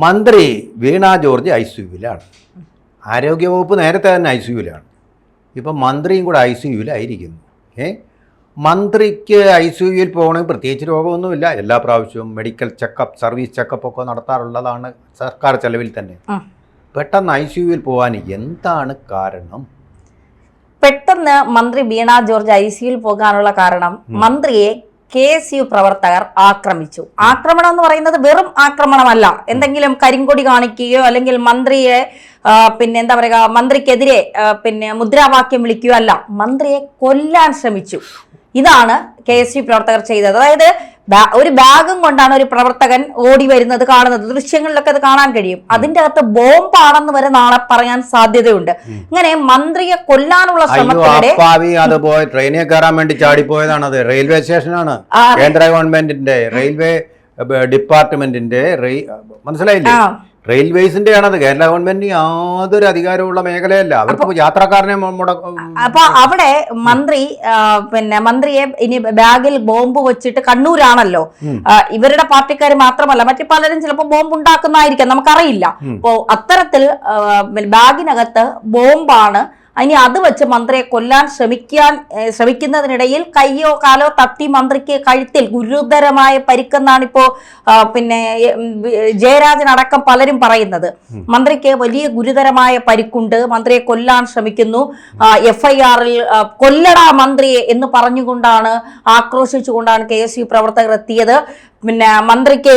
മന്ത്രി വീണ ജോർജ് ICUവിലാണ്. ആരോഗ്യവകുപ്പ് നേരത്തെ തന്നെ ICUവിലാണ്. ഇപ്പം മന്ത്രിയും കൂടെ ICUവിലായിരിക്കുന്നു. മന്ത്രിക്ക് ICUവിൽ പോകണമെങ്കിൽ പ്രത്യേകിച്ച് രോഗമൊന്നുമില്ല. എല്ലാ പ്രാവശ്യവും മെഡിക്കൽ ചെക്കപ്പ്, സർവീസ് ചെക്കപ്പ് ഒക്കെ നടത്താറുള്ളതാണ് സർക്കാർ ചെലവിൽ തന്നെ. പെട്ടെന്ന് ICUവിൽ പോകാൻ എന്താണ് കാരണം? പെട്ടെന്ന് മന്ത്രി വീണ ജോർജ് ICUവിൽ പോകാനുള്ള കാരണം മന്ത്രിയെ KSU പ്രവർത്തകർ ആക്രമിച്ചു. ആക്രമണം എന്ന് പറയുന്നത് വെറും ആക്രമണമല്ല, എന്തെങ്കിലും കരിങ്കൊടി കാണിക്കുകയോ അല്ലെങ്കിൽ മന്ത്രിയെ എന്താ പറയുക, മന്ത്രിക്കെതിരെ മുദ്രാവാക്യം വിളിക്കുകയോ അല്ല, മന്ത്രിയെ കൊല്ലാൻ ശ്രമിച്ചു. ഇതാണ് KSU പ്രവർത്തകർ ചെയ്തത്. അതായത് ഒരു ബാഗും കൊണ്ടാണ് ഒരു പ്രവർത്തകൻ ഓടി വരുന്നത് കാണുന്നത്. ദൃശ്യങ്ങളിലൊക്കെ അത് കാണാൻ കഴിയും. അതിന്റെ അകത്ത് ബോംബാണെന്ന് വരെ നാളെ പറയാൻ സാധ്യതയുണ്ട്. ഇങ്ങനെ മന്ത്രിയെ കൊല്ലാനുള്ള ശ്രമത്തിനിടെ ട്രെയിനിൽ കയറാൻ വേണ്ടി ചാടിപ്പോയതാണത്. റെയിൽവേ സ്റ്റേഷനാണ്, കേന്ദ്ര ഗവൺമെന്റിന്റെ റെയിൽവേ ഡിപ്പാർട്ട്മെന്റിന്റെ മനസ്സിലായില്ലേ, റെയിൽവേസിന്റെ ആണത്. കേരള ഗവൺമെന്റിന് യാതൊരു അധികാരമുള്ള മേഖലയല്ല. അവർക്ക് യാത്രക്കാരനെ അപ്പൊ അവിടെ മന്ത്രിയെ ഇനി ബാഗിൽ ബോംബ് വെച്ചിട്ട്, കണ്ണൂരാണല്ലോ, ഇവരുടെ പാർട്ടിക്കാർ മാത്രമല്ല മറ്റു പലരും ചിലപ്പോൾ ബോംബ് ഉണ്ടാക്കുന്നതായിരിക്കാം, നമുക്കറിയില്ല. അപ്പോ അത്തരത്തിൽ ബാഗിനകത്ത് ബോംബാണ്. ഇനി അത് വെച്ച് മന്ത്രിയെ കൊല്ലാൻ ശ്രമിക്കുന്നതിനിടയിൽ കയ്യോ കാലോ തട്ടി മന്ത്രിക്ക് കഴുത്തിൽ ഗുരുതരമായ പരിക്കെന്നാണ് ഇപ്പോ ജയരാജൻ അടക്കം പലരും പറയുന്നത്. മന്ത്രിക്ക് വലിയ ഗുരുതരമായ പരിക്കുണ്ട്. മന്ത്രിയെ കൊല്ലാൻ ശ്രമിക്കുന്നു. FIR-ൽ കൊല്ലടാ മന്ത്രിയെ എന്ന് പറഞ്ഞുകൊണ്ടാണ്, ആക്രോശിച്ചുകൊണ്ടാണ് KSU പ്രവർത്തകർ എത്തിയത്. മന്ത്രിക്ക്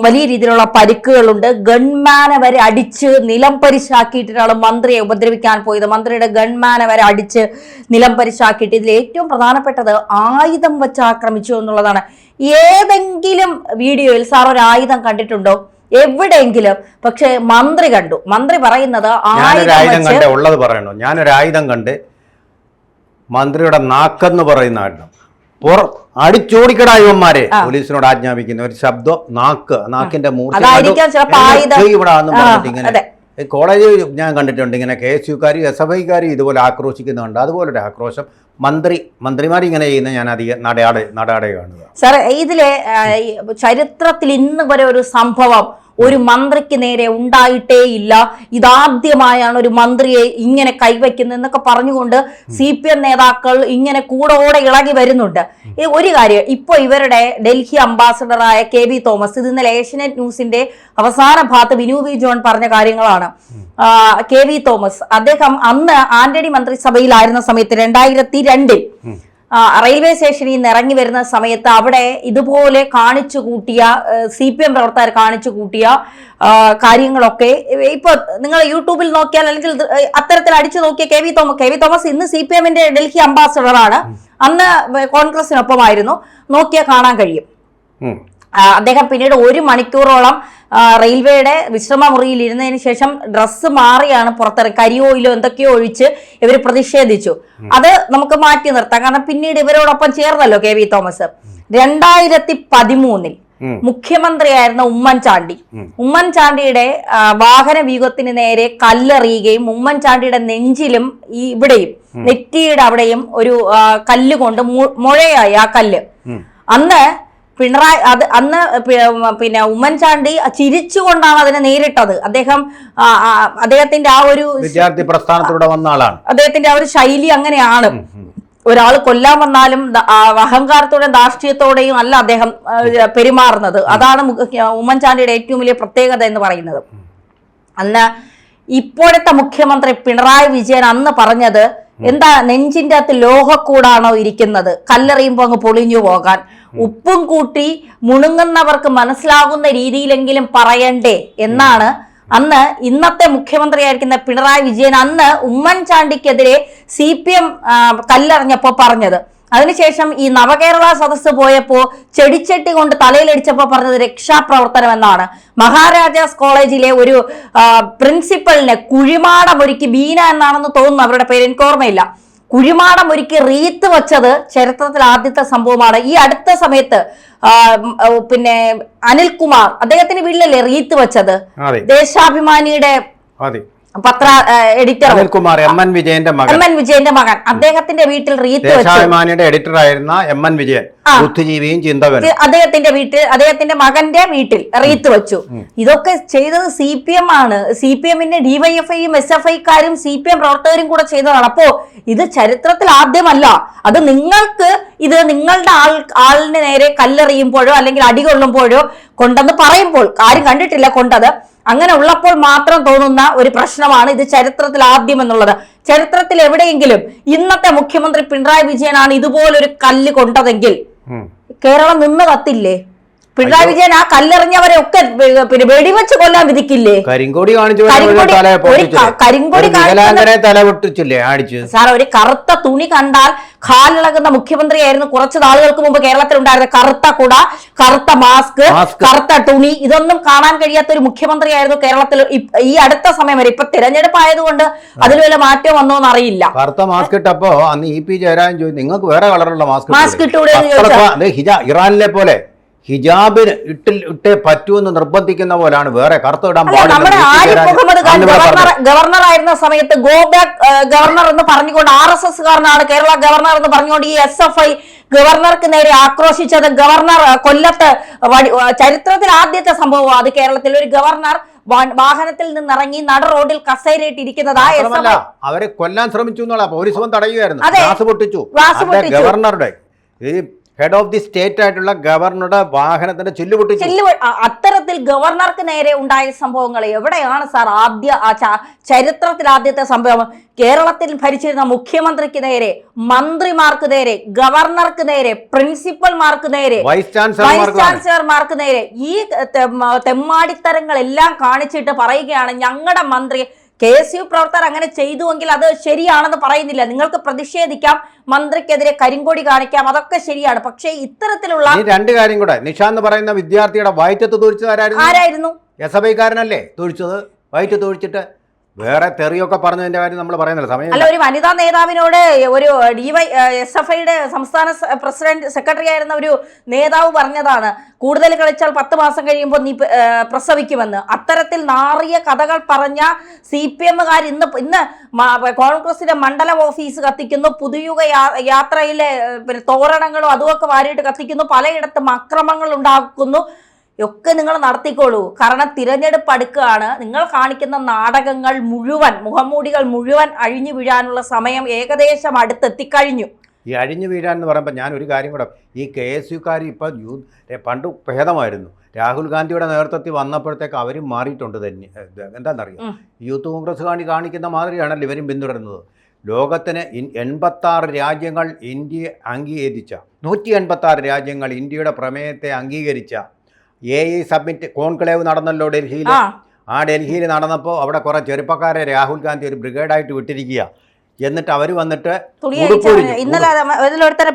വലിയ രീതിയിലുള്ള പരിക്കുകളുണ്ട്. ഗൺമാനെ വരെ അടിച്ച് നിലം പരിശാക്കിയിട്ടാണ് മന്ത്രിയെ ഉപദ്രവിക്കാൻ പോയത്. മന്ത്രിയുടെ ഗൺമാനെ വരെ അടിച്ച് നിലം പരിശാക്കിയിട്ട്, ഇതിൽ ഏറ്റവും പ്രധാനപ്പെട്ടത് ആയുധം വെച്ച് ആക്രമിച്ചു എന്നുള്ളതാണ്. ഏതെങ്കിലും വീഡിയോയിൽ സാർ ഒരു ആയുധം കണ്ടിട്ടുണ്ടോ? എവിടെയെങ്കിലും? പക്ഷെ മന്ത്രി കണ്ടു. മന്ത്രി പറയുന്നത് ഉള്ളത് പറയണോ? ഞാനൊരു ആയുധം കണ്ട്, മന്ത്രിയുടെ നാക്കെന്ന് പറയുന്ന ആയുധം അടിച്ചോടിക്കടാ ഇവന്മാരെ പോലീസിനോട് ആജ്ഞാപിക്കുന്ന ഒരു ശബ്ദം, നാക്കിന്റെ ഇങ്ങനെ കോളേജ് ഞാൻ കണ്ടിട്ടുണ്ട്. ഇങ്ങനെ KSUക്കാരും SFIക്കാരും ഇതുപോലെ ആക്രോശിക്കുന്നുണ്ട്. അതുപോലൊരു ആക്രോശം മന്ത്രിമാരിങ്ങനെ ചെയ്യുന്ന ഞാൻ അധികം നടാടെ കാണുക. സാർ, ഇതിലെ ചരിത്രത്തിൽ ഇന്ന് വരെ ഒരു സംഭവം ഒരു മന്ത്രിക്ക് നേരെ ഉണ്ടായിട്ടേ ഇല്ല. ഇതാദ്യമായാണ് ഒരു മന്ത്രിയെ ഇങ്ങനെ കൈവയ്ക്കുന്നത് എന്നൊക്കെ പറഞ്ഞുകൊണ്ട് CPM നേതാക്കൾ ഇങ്ങനെ കൂടോടെ ഇളകി വരുന്നുണ്ട്. ഒരു കാര്യം, ഇപ്പൊ ഇവരുടെ ഡൽഹി അംബാസഡറായ KB തോമസ്, ഇത് ഇന്നലെ ഏഷ്യനെറ്റ് ന്യൂസിന്റെ അവസാന ഭാഗത്ത് വിനു വി ജോൺ പറഞ്ഞ കാര്യങ്ങളാണ്. KB തോമസ് അദ്ദേഹം അന്ന് ആന്റണി മന്ത്രിസഭയിലായിരുന്ന സമയത്ത് 2002-ൽ റെയിൽവേ സ്റ്റേഷനിൽ നിന്ന് ഇറങ്ങി വരുന്ന സമയത്ത് അവിടെ ഇതുപോലെ കാണിച്ചു കൂട്ടിയ CPM പ്രവർത്തകർ കാണിച്ചു കൂട്ടിയ കാര്യങ്ങളൊക്കെ ഇപ്പൊ നിങ്ങൾ യൂട്യൂബിൽ നോക്കിയാൽ അല്ലെങ്കിൽ അത്തരത്തിൽ അടിച്ചു നോക്കിയ KB തോമസ് ഇന്ന് CPM-ന്റെ ഡൽഹി അംബാസഡറാണ്. അന്ന് കോൺഗ്രസിനൊപ്പമായിരുന്നു. നോക്കിയാൽ കാണാൻ കഴിയും. അദ്ദേഹം പിന്നീട് 1 മണിക്കൂറോളം റെയിൽവേയുടെ വിശ്രമ മുറിയിൽ ഇരുന്നതിന് ശേഷം ഡ്രസ്സ് മാറിയാണ് പുറത്തിറങ്ങി. കരിയോയിലോ എന്തൊക്കെയോ ഒഴിച്ച് ഇവർ പ്രതിഷേധിച്ചു. അത് നമുക്ക് മാറ്റി നിർത്താം, കാരണം പിന്നീട് ഇവരോടൊപ്പം ചേർന്നല്ലോ KB തോമസ്. 2013-ൽ മുഖ്യമന്ത്രിയായിരുന്ന ഉമ്മൻചാണ്ടിയുടെ വാഹന വ്യൂഹത്തിന് നേരെ കല്ലെറിയുകയും ഉമ്മൻചാണ്ടിയുടെ നെഞ്ചിലും ഇവിടെയും നെറ്റിയുടെ അവിടെയും ഒരു കല്ലുകൊണ്ട് മുഴയായി ആ കല്ല്. അന്ന് ഉമ്മൻചാണ്ടി ചിരിച്ചുകൊണ്ടാണ് അതിനെ നേരിട്ടത്. അദ്ദേഹത്തിന്റെ ആ ഒരു വിദ്യാർത്ഥി പ്രസ്ഥാനത്തിലൂടെ വന്ന ആളാണ്. അദ്ദേഹത്തിന്റെ ആ ഒരു ശൈലി അങ്ങനെയാണ്. ഒരാൾ കൊല്ലാൻ വന്നാലും അഹങ്കാരത്തോടെയും ധാർഷ്ട്യത്തോടെയും അല്ല അദ്ദേഹം പെരുമാറുന്നത്. അതാണ് ഉമ്മൻചാണ്ടിയുടെ ഏറ്റവും വലിയ പ്രത്യേകത എന്ന് പറയുന്നത്. അന്ന് ഇപ്പോഴത്തെ മുഖ്യമന്ത്രി പിണറായി വിജയൻ അന്ന് പറഞ്ഞത് എന്താ, നെഞ്ചിന്റെ അകത്ത് ലോഹക്കൂടാണോ ഇരിക്കുന്നത്, കല്ലെറിയുമ്പോൾ അങ്ങ് പൊളിഞ്ഞു പോകാൻ, ഉപ്പും കൂട്ടി മുണുങ്ങുന്നവർക്ക് മനസ്സിലാകുന്ന രീതിയിലെങ്കിലും പറയണ്ടേ എന്നാണ് അന്ന് ഇന്നത്തെ മുഖ്യമന്ത്രിയായിരിക്കുന്ന പിണറായി വിജയൻ അന്ന് ഉമ്മൻചാണ്ടിക്കെതിരെ CPM കല്ലെറിഞ്ഞപ്പോ പറഞ്ഞത്. അതിനുശേഷം ഈ നവകേരള സദസ്സ് പോയപ്പോ ചെടിച്ചട്ടി കൊണ്ട് തലയിലടിച്ചപ്പോ പറഞ്ഞത് രക്ഷാപ്രവർത്തനം എന്നാണ്. മഹാരാജാസ് കോളേജിലെ ഒരു പ്രിൻസിപ്പലിനെ കുഴിമാടമൊരുക്കി, ബീന എന്നാണെന്ന് തോന്നുന്നു അവരുടെ പേര്, എനിക്ക് ഓർമ്മയില്ല, കുഴിമാടമൊരുക്കി റീത്ത് വെച്ചത് ചരിത്രത്തിൽ ആദ്യത്തെ സംഭവമാണ്. ഈ അടുത്ത സമയത്ത് അനിൽകുമാർ അദ്ദേഹത്തിന്റെ വീട്ടിലല്ലേ റീത്ത് വെച്ചത്, ദേശാഭിമാനിയുടെ പത്ര എഡിറ്റർ അനിൽകുമാർ, എം.എൻ. വിജയന്റെ മകൻ അദ്ദേഹത്തിന്റെ വീട്ടിൽ റീത്ത് ദേശാഭിമാനിയുടെ എഡിറ്റർ ആയിരുന്ന എം.എൻ. വിജയൻ, ബുദ്ധിജീവിയും ചിന്തകനും, അദ്ദേഹത്തിന്റെ മകന്റെ വീട്ടിൽ റീത്ത് വെച്ചു. ഇതൊക്കെ ചെയ്തത് CPM ആണ്. CPM-ന്റെ DYFIയും SFIക്കാരും CPM പ്രവർത്തകരും കൂടെ ചെയ്തതാണ്. അപ്പോ ഇത് ചരിത്രത്തിൽ ആദ്യമല്ല. അത് ഇത് നിങ്ങളുടെ ആളിന് നേരെ കല്ലെറിയുമ്പോഴോ അല്ലെങ്കിൽ അടികൊള്ളുമ്പോഴോ കൊണ്ടെന്ന് പറയുമ്പോൾ ആരും കണ്ടിട്ടില്ല കൊണ്ടത്. അങ്ങനെ ഉള്ളപ്പോൾ മാത്രം തോന്നുന്ന ഒരു പ്രശ്നമാണ് ഇത് ചരിത്രത്തിൽ ആദ്യം എന്നുള്ളത്. ചരിത്രത്തിൽ എവിടെയെങ്കിലും ഇന്നത്തെ മുഖ്യമന്ത്രി പിണറായി വിജയനാണ് ഇതുപോലൊരു കല്ല് കൊണ്ടതെങ്കിൽ കേരളം നിന്ന് കത്തില്ലേ? പിണറായി വിജയൻ ആ കല്ലെറിഞ്ഞവരെ ഒക്കെ പിന്നെ വെടിവെച്ച് കൊല്ലാൻ വിധിക്കില്ലേ? കരിങ്കോടി സാർ, ഒരു കറുത്ത തുണി കണ്ടാൽ കാലിളകുന്ന മുഖ്യമന്ത്രിയായിരുന്നു കുറച്ച് നാളുകൾക്ക് മുമ്പ് കേരളത്തിൽ ഉണ്ടായിരുന്ന. കറുത്ത കുട, കറുത്ത മാസ്ക്, കറുത്ത തുണി, ഇതൊന്നും കാണാൻ കഴിയാത്ത ഒരു മുഖ്യമന്ത്രിയായിരുന്നു കേരളത്തിൽ ഈ അടുത്ത സമയം വരെ. ഇപ്പൊ തിരഞ്ഞെടുപ്പ് ആയതുകൊണ്ട് അതിൽ വല്ല മാറ്റം വന്നോന്ന് അറിയില്ല. കറുത്ത മാസ്ക് ഇട്ടപ്പോ അന്ന് EP ജയരാജൻ ചോദിച്ചു, നിങ്ങൾക്ക് വേറെ കളറുള്ള മാസ്ക് ഇട്ടൂടെ എന്ന് ചോദിച്ചാൽ ഇറാനിലെ പോലെ ഹിജാബിന് ഇട്ടേ പറ്റൂന്ന് നിർബന്ധിക്കുന്ന പോലാണ് വേറെ കറുത്ത ഇടാൻ പാടില്ല. നമ്മുടെ ആരിഫ് മുഹമ്മദ് ഖാൻ ഗവർണർ ആയിരുന്ന സമയത്ത് ഗോ ബാക്ക് ഗവർണർ എന്ന് പറഞ്ഞുകൊണ്ട് RSS കാരനാണ് കേരള ഗവർണർ എന്ന് പറഞ്ഞുകൊണ്ട് ഈ SFI ഗവർണർക്ക് നേരെ ആക്രോശിച്ചത്. ഗവർണർ കൊല്ലത്ത് ചരിത്രത്തിൽ ആദ്യത്തെ സംഭവം അത്. കേരളത്തിൽ ഒരു ഗവർണർ വാഹനത്തിൽ നിന്നിറങ്ങി നട റോഡിൽ കസേരയിട്ടിരിക്കുന്നത് അവരെ കൊല്ലാൻ ശ്രമിച്ചു എന്നുള്ള പോലീസ് തടയുകയായിരുന്നു. ഗ്ലാസ് പൊട്ടിച്ചു. ഗവർണറുടെ ഹെഡ് ഓഫ് ദി സ്റ്റേറ്റ് ആയിട്ടുള്ള ഗവർണറുടെ വാഹനത്തിന്റെ ചില്ല് പൊട്ടിച്ചു. അത്തരത്തിൽ ഗവർണർക്ക് നേരെ ഉണ്ടായ സംഭവങ്ങൾ എവിടെയാണ് സാർ? ചരിത്രത്തിൽ ആദ്യത്തെ സംഭവം കേരളത്തിൽ ഭരിച്ചിരുന്ന മുഖ്യമന്ത്രിക്ക് നേരെ, മന്ത്രിമാർക്ക് നേരെ, ഗവർണർക്ക് നേരെ, പ്രിൻസിപ്പൽമാർക്ക് നേരെ, വൈസ് ചാൻസലർമാർക്ക് നേരെ ഈ തെമ്മാടിത്തരങ്ങളെല്ലാം കാണിച്ചിട്ട് പറയുകയാണ് ഞങ്ങളുടെ മന്ത്രി. KSU പ്രവർത്തകർ അങ്ങനെ ചെയ്തുവെങ്കിൽ അത് ശരിയാണെന്ന് പറയുന്നില്ല. നിങ്ങൾക്ക് പ്രതിഷേധിക്കാം, മന്ത്രിക്കെതിരെ കരിങ്കൊടി കാണിക്കാം, അതൊക്കെ ശരിയാണ്. പക്ഷേ ഇത്തരത്തിലുള്ള രണ്ട് കാര്യം കൂടെ, നിഷാന്ത് പറയുന്ന വിദ്യാർത്ഥിയുടെ വയറ്റത്ത് തൊഴിച്ചത് ആരായിരുന്നു? SFIക്കാരനല്ലേ തൊഴിച്ചത്? വയറ്റത്ത് തൊഴിച്ചിട്ട് വേറെ തെറിയൊക്കെ പറഞ്ഞതിന്റെ കാര്യം നമ്മൾ പറയുന്നില്ല. സമയം അല്ല, ഒരു വനിതാ നേതാവിനോട് ഒരു SFIയുടെ സംസ്ഥാന പ്രസിഡന്റ് സെക്രട്ടറി ആയിരുന്ന ഒരു നേതാവ് പറഞ്ഞതാണ്, കൂടുതൽ കളിച്ചാൽ 10 മാസം കഴിയുമ്പോൾ നീ പ്രസവിക്കുമെന്ന്. അത്തരത്തിൽ നാറിയ കഥകൾ പറഞ്ഞ CPMകാർ ഇന്ന് കോൺഗ്രസിന്റെ മണ്ഡലം ഓഫീസ് കത്തിക്കുന്നു, പുതുയുഗ യാത്രയിലെ തോരണങ്ങളും അതുമൊക്കെ വാരിയിട്ട് കത്തിക്കുന്നു, പലയിടത്തും അക്രമങ്ങൾ ഉണ്ടാക്കുന്നു. ഒക്കെ നിങ്ങൾ നടത്തിക്കോളൂ. കാരണം തിരഞ്ഞെടുപ്പ് അടുക്കുകയാണ്. നിങ്ങൾ കാണിക്കുന്ന നാടകങ്ങൾ മുഴുവൻ, മുഖംമൂടികൾ മുഴുവൻ അഴിഞ്ഞു വീഴാനുള്ള സമയം ഏകദേശം അടുത്തെത്തിക്കഴിഞ്ഞു. ഈ അഴിഞ്ഞു വീഴാൻ എന്ന് പറയുമ്പോൾ ഞാൻ ഒരു കാര്യം കൂടെ, ഈ KSUക്കാർ ഇപ്പം പണ്ട് ഭേദമായിരുന്നു. രാഹുൽ ഗാന്ധിയുടെ നേതൃത്വത്തിൽ വന്നപ്പോഴത്തേക്ക് അവരും മാറിയിട്ടുണ്ട് തന്നെ. എന്താണെന്നറിയാം, യൂത്ത് കോൺഗ്രസ് കാണിക്കുന്ന മാതിരിയാണല്ലോ ഇവരും പിന്തുടരുന്നത്. ലോകത്തിന് 86 രാജ്യങ്ങൾ ഇന്ത്യയെ അംഗീകരിച്ച 186 രാജ്യങ്ങൾ ഇന്ത്യയുടെ പ്രമേയത്തെ അംഗീകരിച്ച AI സബ്മിറ്റ് കോൺക്ലേവ് നടന്നല്ലോ ഡൽഹിയിൽ. ആ ഡൽഹിയിൽ നടന്നപ്പോൾ അവിടെ കുറേ ചെറുപ്പക്കാരെ രാഹുൽ ഗാന്ധി ഒരു ബ്രിഗേഡായിട്ട് വിട്ടിരിക്കുക. എന്നിട്ട് അവർ വന്നിട്ട്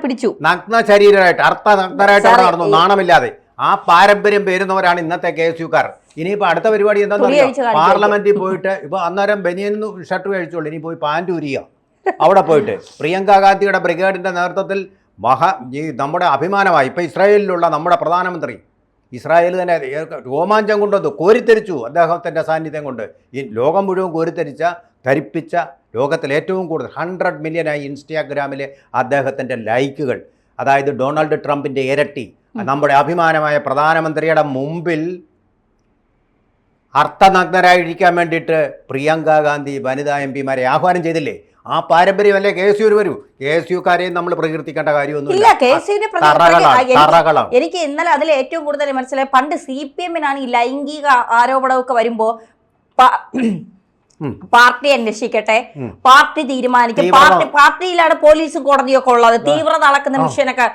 പിടിച്ചു നഗ്ന ശരീരമായിട്ട് അർത്ഥനഗ്നരായിട്ട് അവിടെ നടന്നു, നാണമില്ലാതെ. ആ പാരമ്പര്യം പേരുന്നവരാണ് ഇന്നത്തെ KSUക്കാർ. ഇനിയിപ്പോൾ അടുത്ത പരിപാടി എന്താണെന്ന് അറിയാം, പാർലമെന്റിൽ പോയിട്ട് ഇപ്പോൾ അന്നേരം ബനിയനും ഷർട്ട് കഴിച്ചോളൂ, ഇനി പോയി പാൻറ് ഉരിയുക. അവിടെ പോയിട്ട് പ്രിയങ്ക ഗാന്ധിയുടെ ബ്രിഗേഡിന്റെ നേതൃത്വത്തിൽ നമ്മുടെ അഭിമാനമായി ഇപ്പോൾ ഇസ്രായേലിലുള്ള നമ്മുടെ പ്രധാനമന്ത്രി, ഇസ്രായേൽ തന്നെ രോമാഞ്ചം കൊണ്ടത് കോരിത്തരിച്ചു അദ്ദേഹത്തിൻ്റെ സാന്നിധ്യം കൊണ്ട്. ഈ ലോകം മുഴുവൻ ധരിപ്പിച്ച ലോകത്തിൽ ഏറ്റവും കൂടുതൽ 100 മില്യനായി ഇൻസ്റ്റാഗ്രാമിലെ അദ്ദേഹത്തിൻ്റെ ലൈക്കുകൾ. അതായത് ഡൊണാൾഡ് ട്രംപിൻ്റെ ഇരട്ടി. നമ്മുടെ അഭിമാനമായ പ്രധാനമന്ത്രിയുടെ മുമ്പിൽ അർത്ഥനഗ്നരായിരിക്കാൻ വേണ്ടിയിട്ട് പ്രിയങ്ക ഗാന്ധി വനിതാ MP മാരെ ആഹ്വാനം ചെയ്തില്ലേ? ആ പാരമ്പര്യമല്ലേ KSU വരൂ. KSUക്കാരെയും നമ്മൾ പ്രകീർത്തിക്കേണ്ട കാര്യമൊന്നുമില്ല. എനിക്ക് ഇന്നലെ അതിൽ ഏറ്റവും കൂടുതൽ മനസ്സിലായി, പണ്ട് CPMനാണ് ഈ ലൈംഗിക ആരോപണമൊക്കെ വരുമ്പോ പാർട്ടി അന്വേഷിക്കട്ടെ, പാർട്ടി തീരുമാനിക്കും, പാർട്ടിയിലാണ് പോലീസും കോടതിയൊക്കെ ഉള്ളത്, തീവ്രത അളക്കുന്ന മിഷനൊക്കെ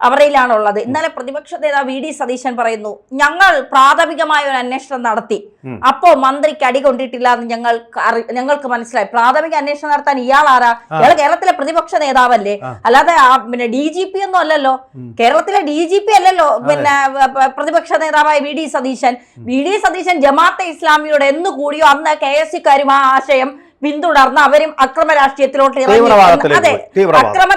അവരിലാണുള്ളത്. ഇന്നലെ പ്രതിപക്ഷ നേതാവ് VD സതീശൻ പറയുന്നു, ഞങ്ങൾ പ്രാഥമികമായ ഒരു അന്വേഷണം നടത്തി, അപ്പോ മന്ത്രിക്ക് അടി കൊണ്ടിട്ടില്ല എന്ന് ഞങ്ങൾക്ക് മനസ്സിലായി. പ്രാഥമിക അന്വേഷണം നടത്താൻ ഇയാൾ ആരാ? ഇയാൾ കേരളത്തിലെ പ്രതിപക്ഷ നേതാവല്ലേ, അല്ലാതെ പിന്നെ DGP ഒന്നും അല്ലല്ലോ. കേരളത്തിലെ DGP അല്ലല്ലോ പിന്നെ പ്രതിപക്ഷ നേതാവായ VD സതീശൻ. VD സതീശൻ ജമാഅത്തെ ഇസ്ലാമിയോട് എന്ന് കൂടിയോ അന്ന് KSUക്കാരും ആ ആശയം പിന്തുടർന്ന് അവരും അക്രമ രാഷ്ട്രീയത്തിലോട്ട് ഇറങ്ങി. അതെ,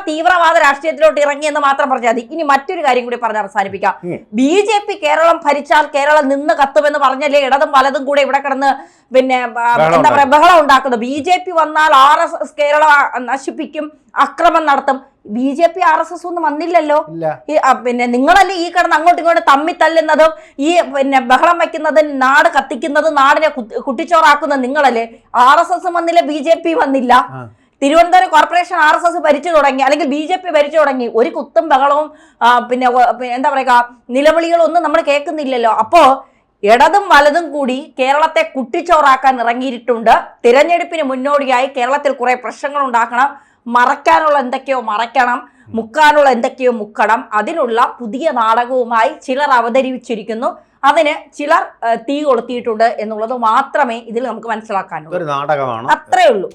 തീവ്രവാദ രാഷ്ട്രീയത്തിലോട്ട് ഇറങ്ങി എന്ന് മാത്രം പറഞ്ഞാൽ മതി. ഇനി മറ്റൊരു കാര്യം കൂടി പറഞ്ഞ് അവസാനിപ്പിക്കാം. BJP കേരളം ഭരിച്ചാൽ കേരളം നിന്ന് കത്തുമെന്ന് പറഞ്ഞല്ലേ ഇടതും വലതും കൂടെ ഇവിടെ കിടന്ന് പിന്നെ എന്താ പറയാ ബഹളം ഉണ്ടാക്കുന്നത്. BJP വന്നാൽ RSS കേരളം നശിപ്പിക്കും, അക്രമം നടത്തും. BJP RSS ഒന്നും വന്നില്ലല്ലോ. പിന്നെ നിങ്ങളല്ലേ ഈ കിടന്ന് അങ്ങോട്ടും ഇങ്ങോട്ടും തമ്മി തല്ലുന്നതും ഈ പിന്നെ ബഹളം വയ്ക്കുന്നതും നാട് കത്തിക്കുന്നതും നാടിനെ കുട്ടിച്ചോറാക്കുന്നത് നിങ്ങളല്ലേ. RSS വന്നില്ല, BJP വന്നില്ല. തിരുവനന്തപുരം കോർപ്പറേഷൻ RSS ഭരിച്ചു തുടങ്ങി, അല്ലെങ്കിൽ BJP ഭരിച്ചു തുടങ്ങി. ഒരു കുത്തും ബഹളവും പിന്നെ എന്താ പറയുക നിലവിളികളൊന്നും നമ്മൾ കേൾക്കുന്നില്ലല്ലോ. അപ്പോ ഇടതും വലതും കൂടി കേരളത്തെ കുട്ടിച്ചോറാക്കാൻ ഇറങ്ങിയിട്ടുണ്ട്. തിരഞ്ഞെടുപ്പിന് മുന്നോടിയായി കേരളത്തിൽ കുറെ പ്രശ്നങ്ങൾ ഉണ്ടാക്കണം, മറയ്ക്കാനുള്ള എന്തൊക്കെയോ മറയ്ക്കണം, മുക്കാനുള്ള എന്തൊക്കെയോ മുക്കണം. അതിനുള്ള പുതിയ നാടകവുമായി ചിലർ അവതരിപ്പിച്ചിരിക്കുന്നു. അതിന് ചിലർ തീ കൊളുത്തിയിട്ടുണ്ട് എന്നുള്ളത് മാത്രമേ ഇതിൽ നമുക്ക് മനസ്സിലാക്കാനുള്ളൂ. നാടകമാണ്, അത്രേ ഉള്ളൂ.